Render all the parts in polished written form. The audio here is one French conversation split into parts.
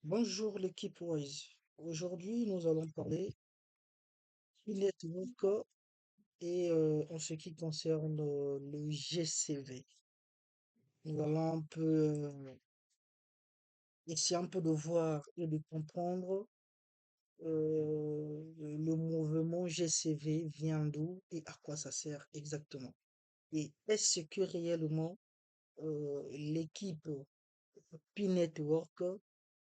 Bonjour l'équipe Wise. Aujourd'hui, nous allons parler du network et en ce qui concerne le GCV. Nous allons essayer un peu de voir et de comprendre le mouvement GCV vient d'où et à quoi ça sert exactement. Et est-ce que réellement l'équipe P-Network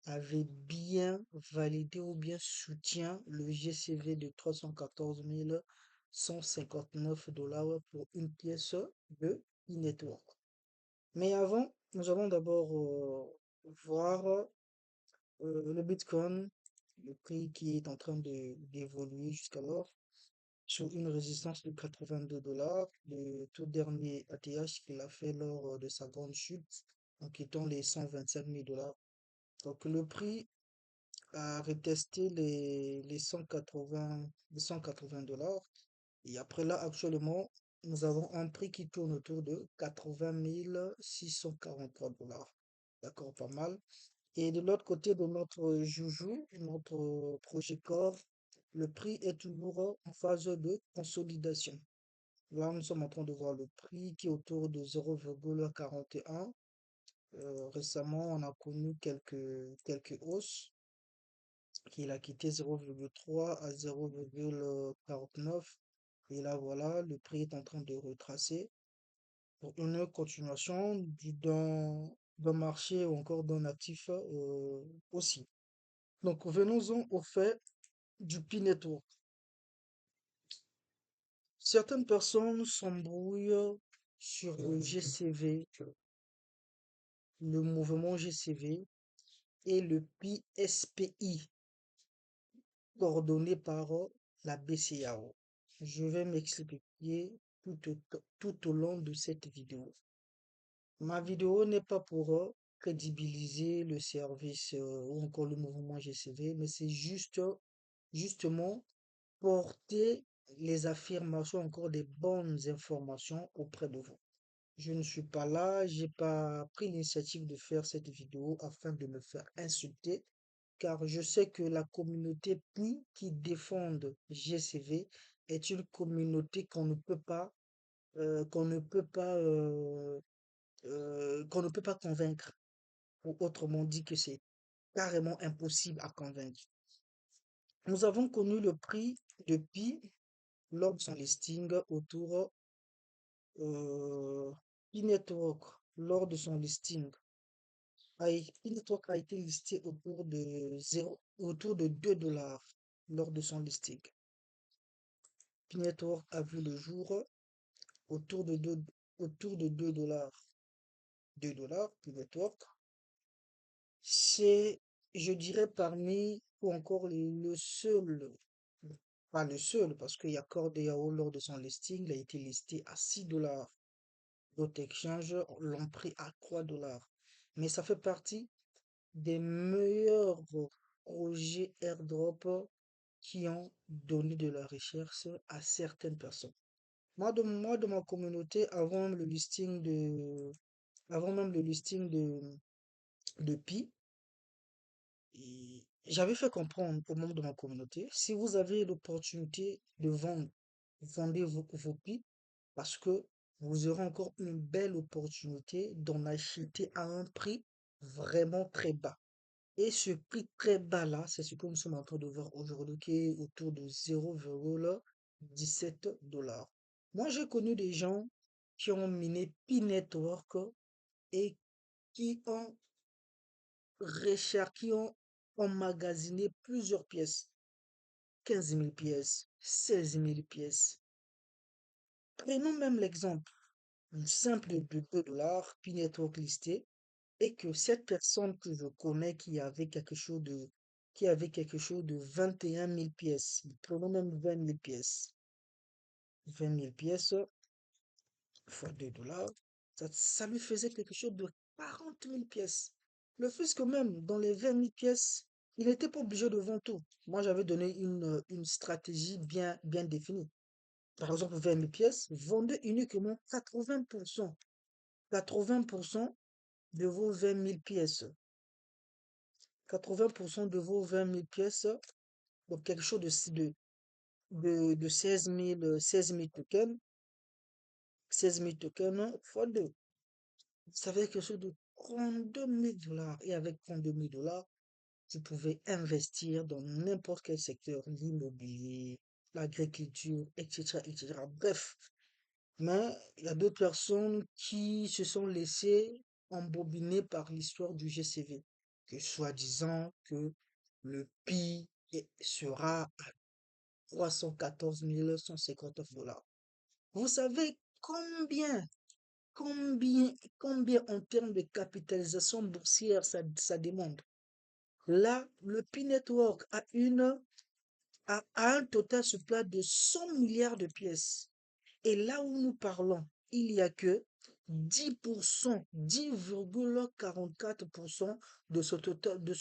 avait bien validé ou bien soutient le GCV de 314 159 $ pour une pièce de e-network. Mais avant, nous allons d'abord voir le Bitcoin, le prix qui est en train d'évoluer jusqu'alors sur une résistance de 82 $, le tout dernier ATH qu'il a fait lors de sa grande chute en quittant les 125 000 $. Donc le prix à retester les 180 $. Et après là, actuellement, nous avons un prix qui tourne autour de 80 643 $. D'accord, pas mal. Et de l'autre côté de notre joujou, notre projet corps, le prix est toujours en phase de consolidation. Là, nous sommes en train de voir le prix qui est autour de 0,41. Récemment, on a connu quelques hausses qu'il a quitté 0,3 à 0,49. Et là, voilà, le prix est en train de retracer pour une continuation d'un marché ou encore d'un actif aussi. Donc, venons-en au fait du P-Network. Certaines personnes s'embrouillent sur le GCV, le mouvement GCV et le PSPI, coordonné par la BCAO. Je vais m'expliquer tout au long de cette vidéo. Ma vidéo n'est pas pour crédibiliser le service ou encore le mouvement GCV, mais c'est justement porter les affirmations, encore des bonnes informations auprès de vous. Je ne suis pas là, j'ai pas pris l'initiative de faire cette vidéo afin de me faire insulter, car je sais que la communauté PI qui défend GCV est une communauté qu'on ne peut pas convaincre, ou autrement dit que c'est carrément impossible à convaincre. Nous avons connu le prix de PI lors de son listing autour P-Network lors de son listing. P-Network a été listé autour de 2 $ lors de son listing. P-Network a vu le jour autour de 2 $. 2 $ P-Network. C'est, je dirais, parmi, ou encore le seul, pas le seul, parce qu'il y a Cordéao lors de son listing, il a été listé à 6 $. D'autres exchanges l'ont pris à 3 $. Mais ça fait partie des meilleurs projets airdrop qui ont donné de la recherche à certaines personnes. Moi, de ma communauté, avant même le listing de Pi, j'avais fait comprendre aux membres de ma communauté, si vous avez l'opportunité de vendre, vendez vos Pi parce que vous aurez encore une belle opportunité d'en acheter à un prix vraiment très bas. Et ce prix très bas là, c'est ce que nous sommes en train de voir aujourd'hui, qui est autour de 0,17 $. Moi, j'ai connu des gens qui ont miné P-Network et qui ont qui ont emmagasiné plusieurs pièces, 15 000 pièces, 16 000 pièces. Prenons même l'exemple, une simple de 2 $, P-Network listé, et que cette personne que je connais qui avait quelque chose de 21 000 pièces, prenons même 20 000 pièces, 20 000 pièces fois 2 $, ça lui faisait quelque chose de 40 000 pièces. Le fait que même dans les 20 000 pièces, il n'était pas obligé de vendre tout. Moi, j'avais donné une stratégie bien définie. Par exemple, 20 000 pièces, vendez uniquement 80%. 80% de vos 20 000 pièces. 80% de vos 20 000 pièces, donc quelque chose de 16 000 tokens, 16 000 tokens fois 2. Ça fait quelque chose de 32 000 $. Et avec 32 000 $, tu pouvais investir dans n'importe quel secteur, l'immobilier, l'agriculture, etc., etc. Bref, mais il y a d'autres personnes qui se sont laissées embobiner par l'histoire du GCV, que soi-disant que le PI sera à 314 159 $. Vous savez combien en termes de capitalisation boursière ça demande? Là, le Pi Network a un total supply de 100 milliards de pièces. Et là où nous parlons, il n'y a que 10%, 10,44% de ce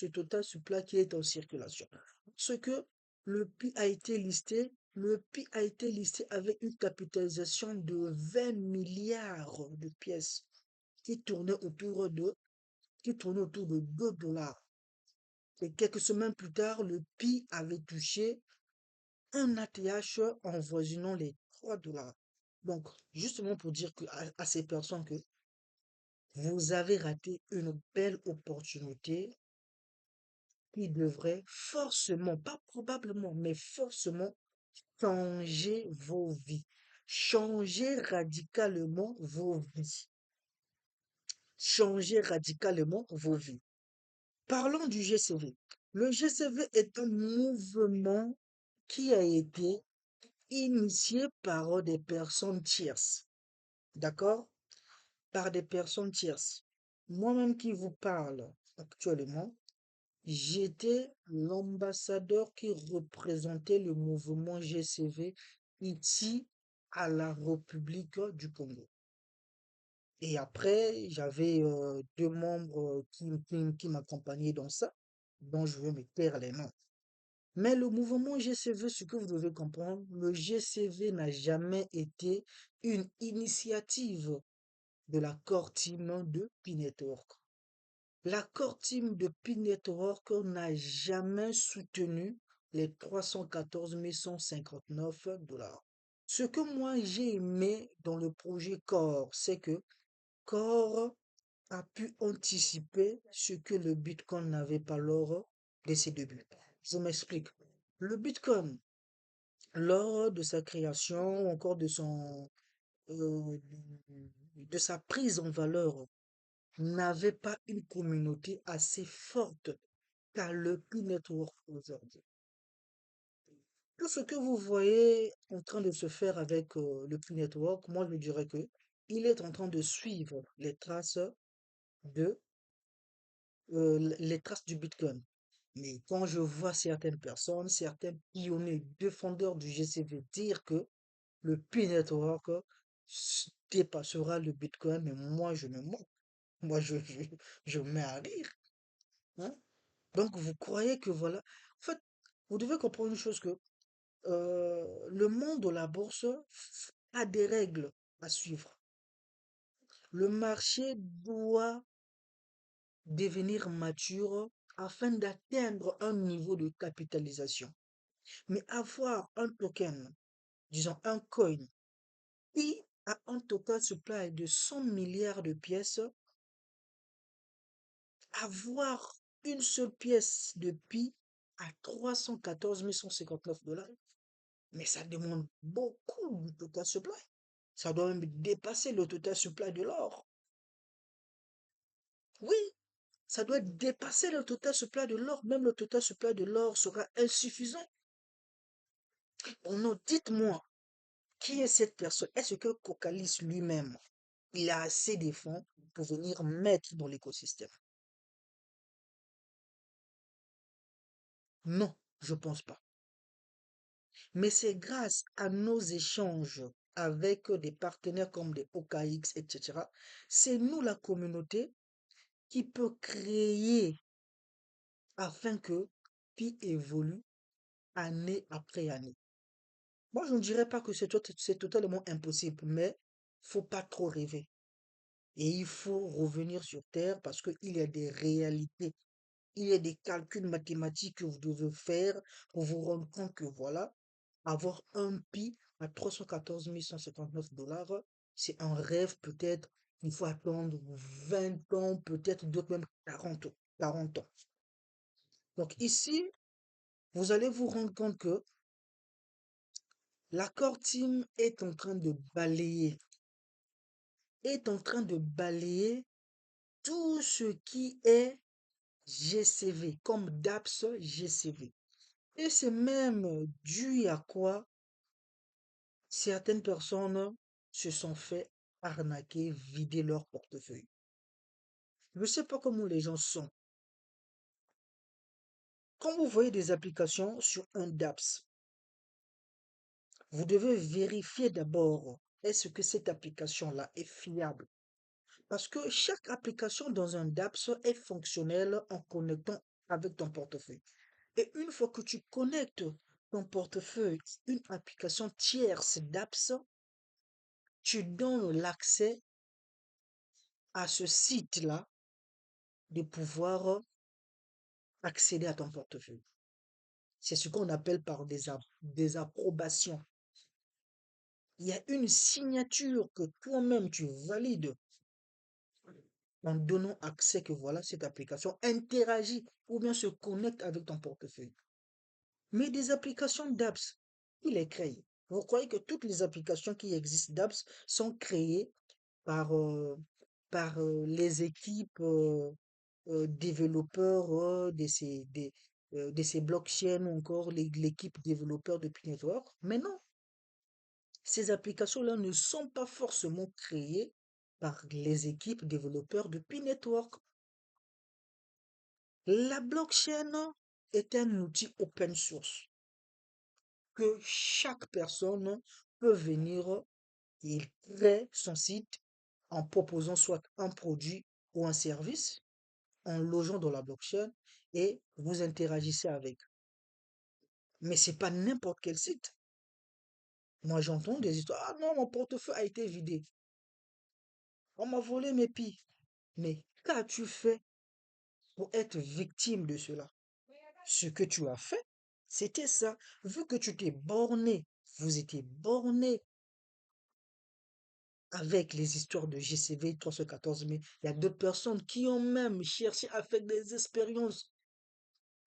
total supply qui est en circulation. Ce que le Pi a été listé avec une capitalisation de 20 milliards de pièces qui tournait autour de 2 $. Et quelques semaines plus tard, le Pi avait touché un ATH avoisinant les 3 $. Donc, justement pour dire à ces personnes que vous avez raté une belle opportunité qui devrait forcément, pas probablement, mais forcément changer vos vies. Changer radicalement vos vies. Changer radicalement vos vies. Parlons du GCV. Le GCV est un mouvement qui a été initié par des personnes tierces. D'accord? Par des personnes tierces. Moi-même qui vous parle actuellement, j'étais l'ambassadeur qui représentait le mouvement GCV ici à la République du Congo. Et après, j'avais 2 membres qui m'accompagnaient dans ça, dont je vais me taire les noms. Mais le mouvement GCV, ce que vous devez comprendre, le GCV n'a jamais été une initiative de la core team de Pi Network. La core team de Pi Network n'a jamais soutenu les 314 159 $. Ce que moi j'ai aimé dans le projet Core, c'est que Core a pu anticiper ce que le Bitcoin n'avait pas lors de ses débuts. Je m'explique. Le Bitcoin, lors de sa création, ou encore euh, de sa prise en valeur, n'avait pas une communauté assez forte qu'a le Pi Network aujourd'hui. Tout ce que vous voyez en train de se faire avec le Pi Network, moi je dirais que il est en train de suivre de les traces du Bitcoin. Mais quand je vois certaines personnes, certains pionniers défendeurs du GCV dire que le Pi Network dépassera le Bitcoin, mais moi je me moque. Moi je me mets à rire. Hein. Donc vous croyez que voilà. En fait, vous devez comprendre une chose que le monde de la bourse a des règles à suivre. Le marché doit devenir mature afin d'atteindre un niveau de capitalisation. Mais avoir un token, disons un coin, qui a un total supply de 100 milliards de pièces, avoir une seule pièce de Pi à 314 159 $, mais ça demande beaucoup de total supply. Ça doit même dépasser le total supply de l'or. Oui, ça doit dépasser le total supply de l'or. Même le total supply de l'or sera insuffisant. Oh non, dites-moi, qui est cette personne? Est-ce que Cocalis lui-même, il a assez de fonds pour venir mettre dans l'écosystème? Non, je pense pas. Mais c'est grâce à nos échanges avec des partenaires comme des OKX, etc. C'est nous, la communauté, qui peut créer afin que Pi évolue année après année. Moi, je ne dirais pas que c'est totalement impossible, mais faut pas trop rêver. Et il faut revenir sur Terre parce qu'il y a des réalités. Il y a des calculs mathématiques que vous devez faire pour vous rendre compte que voilà, avoir un PI à 314 159 dollars, c'est un rêve peut-être. Il faut attendre 20 ans, peut-être d'autres même 40 ans. Donc ici, vous allez vous rendre compte que l'accord team est en train de balayer tout ce qui est GCV, comme DApps GCV. Et c'est même dû à quoi certaines personnes se sont fait arnaquer, vider leur portefeuille. Je ne sais pas comment les gens sont. Quand vous voyez des applications sur un DApps, vous devez vérifier d'abord est-ce que cette application-là est fiable. Parce que chaque application dans un DApps est fonctionnelle en connectant avec ton portefeuille. Et une fois que tu connectes ton portefeuille, une application tierce d'apps, tu donnes l'accès à ce site-là de pouvoir accéder à ton portefeuille. C'est ce qu'on appelle par des approbations. Il y a une signature que toi-même tu valides en donnant accès que voilà, cette application interagit ou bien se connecte avec ton portefeuille. Mais des applications d'apps, qui les créent? Vous croyez que toutes les applications qui existent d'apps sont créées par, les équipes développeurs de ces blockchains ou encore l'équipe développeur de P-Network? Mais non, ces applications-là ne sont pas forcément créées par les équipes développeurs de P-Network. La blockchain est un outil open source que chaque personne peut venir, il crée son site en proposant soit un produit ou un service, en logeant dans la blockchain et vous interagissez avec. Mais c'est pas n'importe quel site. Moi, j'entends des histoires. Ah non, mon portefeuille a été vidé. On m'a volé mes billes. Mais qu'as-tu fait pour être victime de cela? Ce que tu as fait, c'était ça. Vu que tu t'es borné, vous étiez borné avec les histoires de GCV 314, mais il y a d'autres personnes qui ont même cherché à faire des expériences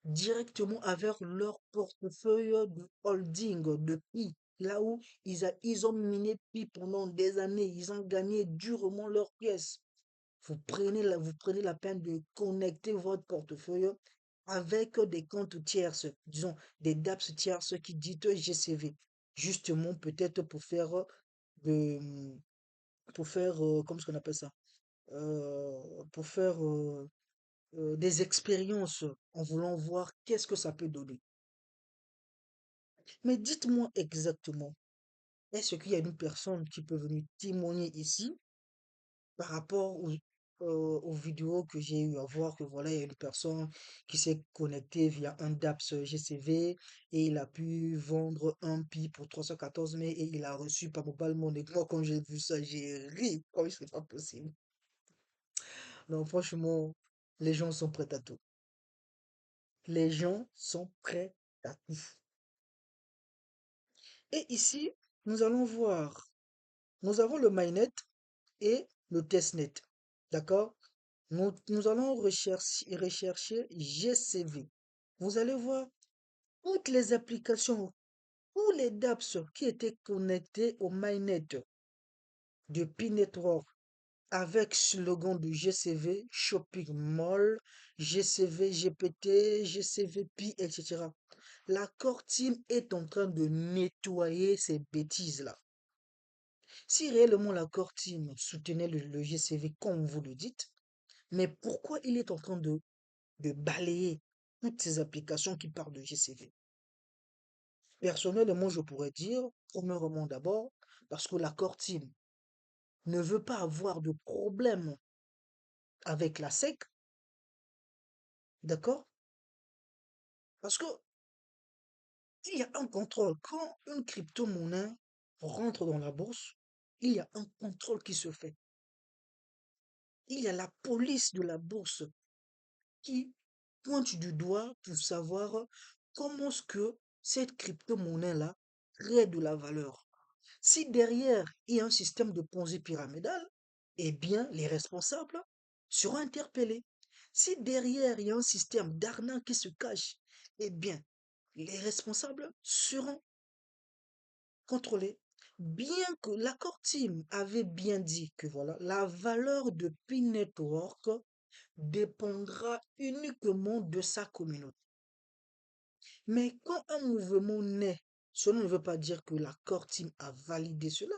directement avec leur portefeuille de holding, de PI. Là où ils ont miné PI pendant des années, ils ont gagné durement leurs pièces. Vous prenez la peine de connecter votre portefeuille avec des comptes tierces, disons des DApps tierces qui disent GCV, justement peut-être de, pour faire, comment est-ce qu'on appelle ça? Pour faire des expériences en voulant voir qu'est-ce que ça peut donner. Mais dites-moi exactement, est-ce qu'il y a une personne qui peut venir témoigner ici par rapport aux vidéos que j'ai eu à voir que voilà, il y a une personne qui s'est connectée via un DApps GCV et il a pu vendre un PI pour 314 mais et il a reçu par mobile money. Moi, quand j'ai vu ça, j'ai ri. Comme c'est pas possible. Non, franchement, les gens sont prêts à tout. Les gens sont prêts à tout. Et ici, nous allons voir. Nous avons le mainnet et le testnet. D'accord? Nous allons rechercher GCV. Vous allez voir toutes les applications, tous les dApps qui étaient connectés au mainnet de P-Network avec slogan de GCV, Shopping Mall, GCV GPT, GCV Pi, etc. La core team est en train de nettoyer ces bêtises-là. Si réellement la core team soutenait le GCV comme vous le dites, mais pourquoi il est en train de balayer toutes ces applications qui parlent de GCV? Personnellement, je pourrais dire, premièrement d'abord, parce que la core team ne veut pas avoir de problème avec la SEC, d'accord? Parce que il y a un contrôle. Quand une crypto-monnaie rentre dans la bourse, il y a un contrôle qui se fait. Il y a la police de la bourse qui pointe du doigt pour savoir comment est-ce que cette crypto-monnaie-là crée de la valeur. Si derrière, il y a un système de Ponzi pyramidal, eh bien, les responsables seront interpellés. Si derrière, il y a un système d'arnaque qui se cache, eh bien, les responsables seront contrôlés. Bien que l'accord team avait bien dit que voilà, la valeur de Pi Network dépendra uniquement de sa communauté. Mais quand un mouvement naît, cela ne veut pas dire que l'accord team a validé cela.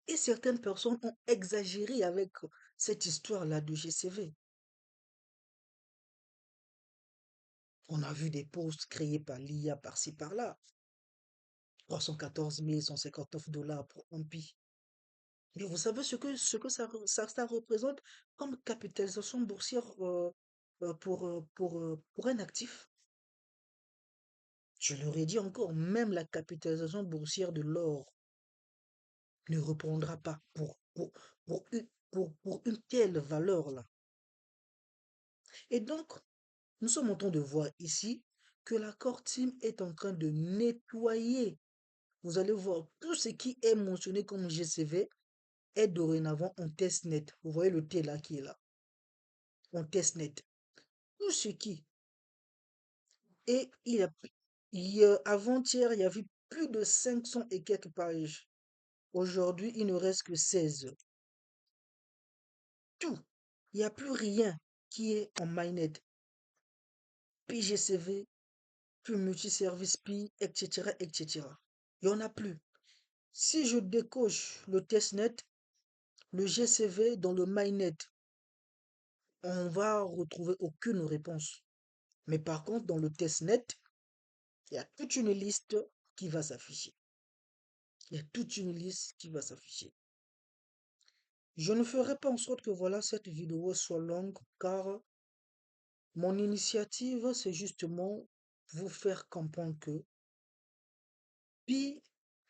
Et certaines personnes ont exagéré avec cette histoire-là de GCV. On a vu des posts créés par l'IA par-ci par-là. 314 159 $ pour un pi. Mais vous savez ce que ça représente comme capitalisation boursière pour un actif? Je leur ai dit encore, même la capitalisation boursière de l'or ne reprendra pas pour une telle valeur-là. Et donc, nous sommes en train de voir ici que l'accord team est en train de nettoyer. Vous allez voir, tout ce qui est mentionné comme GCV est dorénavant en testnet. Vous voyez le T là qui est là, en testnet. Tout ce qui. Et avant-hier, il y avait plus de 500 et quelques pages. Aujourd'hui, il ne reste que 16. Tout. Il n'y a plus rien qui est en mainnet. PGCV, plus multiservice Pi, etc., etc. Il n'y en a plus. Si je décoche le testnet, le GCV dans le mainnet, on va retrouver aucune réponse. Mais par contre, dans le testnet, il y a toute une liste qui va s'afficher. Il y a toute une liste qui va s'afficher. Je ne ferai pas en sorte que voilà cette vidéo soit longue car mon initiative, c'est justement vous faire comprendre que Pi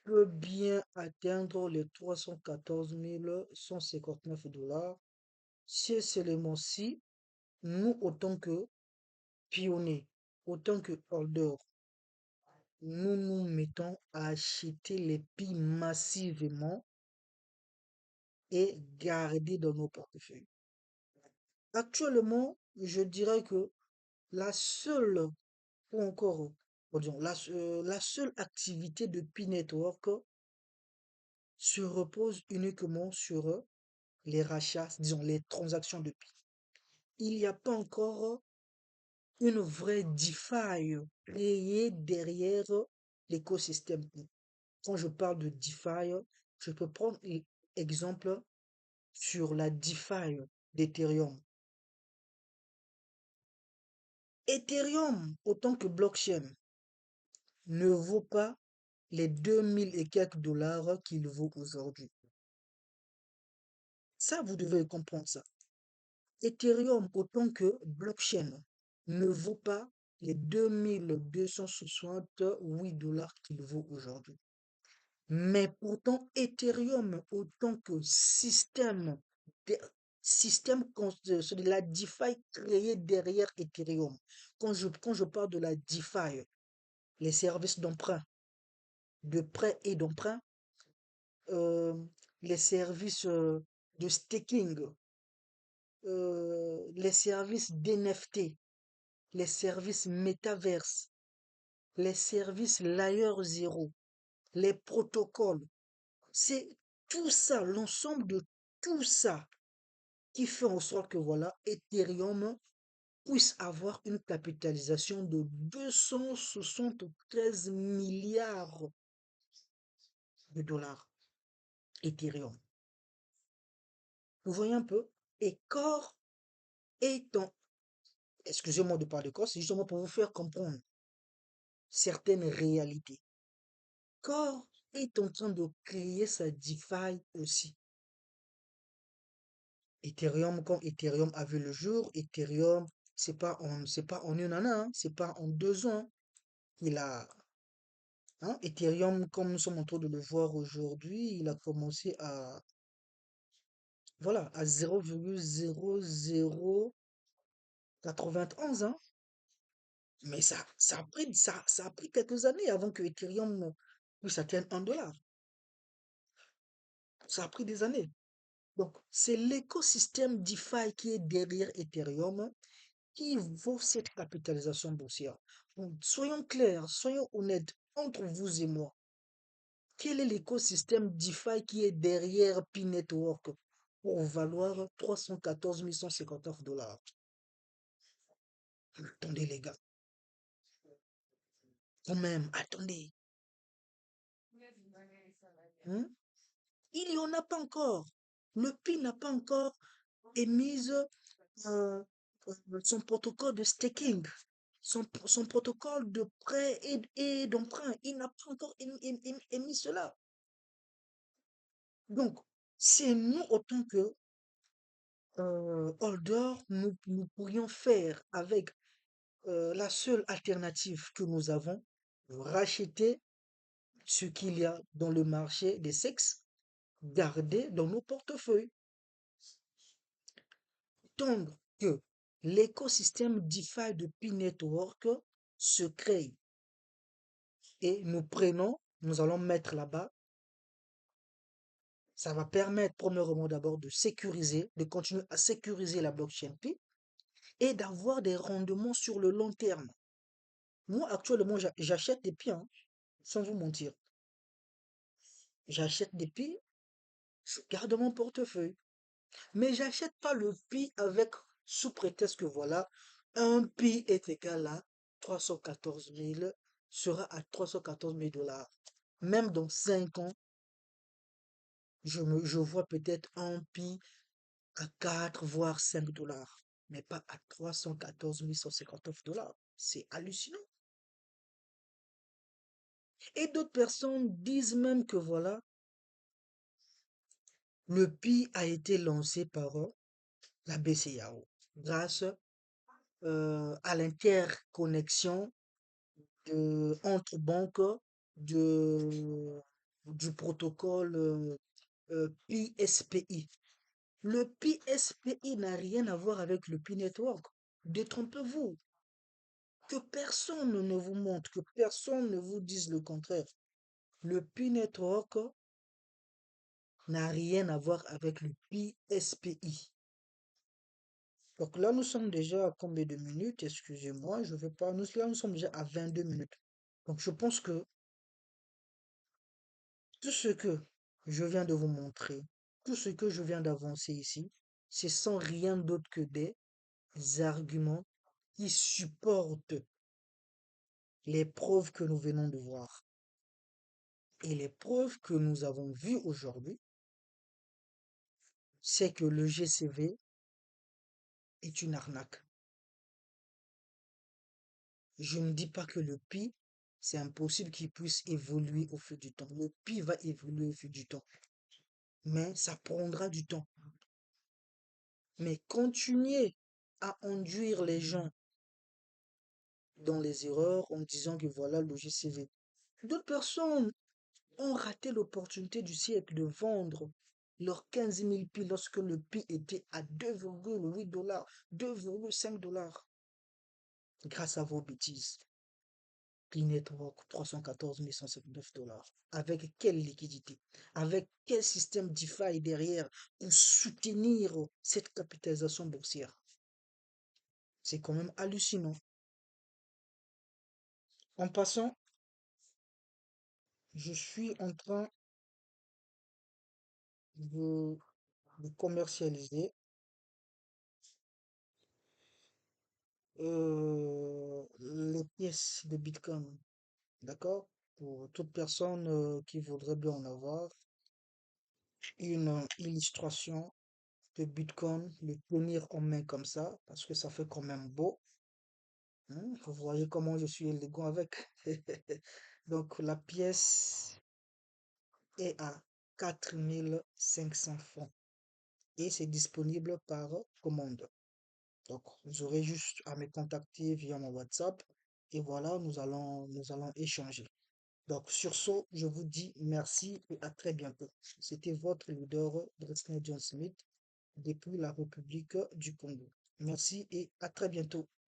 peut bien atteindre les 314 159 $. C'est seulement-ci, nous, autant que pionniers, autant que holders, nous nous mettons à acheter les Pi massivement et garder dans nos portefeuilles. Actuellement, je dirais que la seule, ou encore, disons, la seule activité de Pi Network se repose uniquement sur les rachats, disons, les transactions de Pi. Il n'y a pas encore une vraie DeFi créée derrière l'écosystème Pi. Quand je parle de DeFi, je peux prendre exemple sur la DeFi d'Ethereum. Ethereum, autant que blockchain, ne vaut pas les 2000 et quelques dollars qu'il vaut aujourd'hui. Ça, vous devez comprendre ça. Ethereum, autant que blockchain, ne vaut pas les 2268 $ qu'il vaut aujourd'hui. Mais pourtant, Ethereum, autant que de- c'est de la DeFi créée derrière Ethereum. Quand je parle de la DeFi, les services d'emprunt, de prêt et d'emprunt, euh, les services de staking, les services d'NFT, les services métaverse, les services Layer 0, les protocoles. C'est tout ça, l'ensemble de tout ça qui fait en sorte que voilà, Ethereum puisse avoir une capitalisation de 273 milliards de dollars. Ethereum. Vous voyez un peu? Et Core est en... Excusez-moi de parler de Core, c'est justement pour vous faire comprendre certaines réalités. Core est en train de créer sa DeFi aussi. Ethereum, quand Ethereum a vu le jour, Ethereum, c'est pas en une année, hein, c'est pas en 2 ans. Il a, hein, Ethereum, comme nous sommes en train de le voir aujourd'hui, il a commencé à, voilà, à 0,00 91, hein. Mais ça a pris quelques années avant que Ethereum puisse atteindre 1 dollar. Ça a pris des années. Donc, c'est l'écosystème DeFi qui est derrière Ethereum qui vaut cette capitalisation boursière. Donc, soyons clairs, soyons honnêtes entre vous et moi. Quel est l'écosystème DeFi qui est derrière P-Network pour valoir 314 159 dollars? Attendez les gars, quand même, attendez. Hein? Il n'y en a pas encore. Le Pi n'a pas encore émis euh, son protocole de staking, son protocole de prêt et d'emprunt. Il n'a pas encore émis cela. Donc, c'est nous, autant que holder, nous pourrions faire avec la seule alternative que nous avons, racheter ce qu'il y a dans le marché des sexes, garder dans nos portefeuilles. Tant que l'écosystème DeFi de P-Network se crée et nous allons mettre là-bas, ça va permettre premièrement d'abord de continuer à sécuriser la blockchain Pi et d'avoir des rendements sur le long terme. Moi, actuellement, j'achète des Pi, hein, sans vous mentir. J'achète des Pi, je garde dans mon portefeuille. Mais j'achète pas le Pi avec, sous prétexte que voilà, un Pi est égal à 314 000, sera à 314 000 dollars. Même dans 5 ans, je vois peut-être un Pi à 4 voire 5 dollars, mais pas à 314 159 dollars. C'est hallucinant. Et d'autres personnes disent même que voilà, le Pi a été lancé par la BCAO grâce à l'interconnexion entre banques de, du protocole PSPI. Le PSPI n'a rien à voir avec le P-Network. Détrompez-vous. Que personne ne vous montre, que personne ne vous dise le contraire. Le P-Network n'a rien à voir avec le PSPI. Donc là, nous sommes déjà à combien de minutes? Excusez-moi, je vais pas. Nous sommes déjà à 22 minutes. Donc je pense que tout ce que je viens de vous montrer, tout ce que je viens d'avancer ici, ce sont rien d'autre que des arguments qui supportent les preuves que nous venons de voir. Et les preuves que nous avons vues aujourd'hui, c'est que le GCV est une arnaque. Je ne dis pas que le Pi, c'est impossible qu'il puisse évoluer au fil du temps. Le Pi va évoluer au fil du temps, mais ça prendra du temps. Mais continuer à induire les gens dans les erreurs en disant que voilà le GCV. D'autres personnes ont raté l'opportunité du siècle de vendre leurs 15 000 pi lorsque le pi était à 2,8 dollars, 2,5 dollars. Grâce à vos bêtises. Pi Network, 314 159 dollars. Avec quelle liquidité? Avec quel système DeFi derrière pour soutenir cette capitalisation boursière? C'est quand même hallucinant. En passant, je suis en train de, de commercialiser les pièces de Bitcoin, d'accord? Pour toute personne qui voudrait bien en avoir une illustration de Bitcoin, le tenir en main comme ça, parce que ça fait quand même beau. Hein. Vous voyez comment je suis élégant avec. Donc la pièce est à 4 500 francs et c'est disponible par commande. Donc, vous aurez juste à me contacter via mon WhatsApp et voilà, nous allons échanger. Donc, sur ce, je vous dis merci et à très bientôt. C'était votre leader, Dresner John Smith, depuis la République du Congo. Merci et à très bientôt.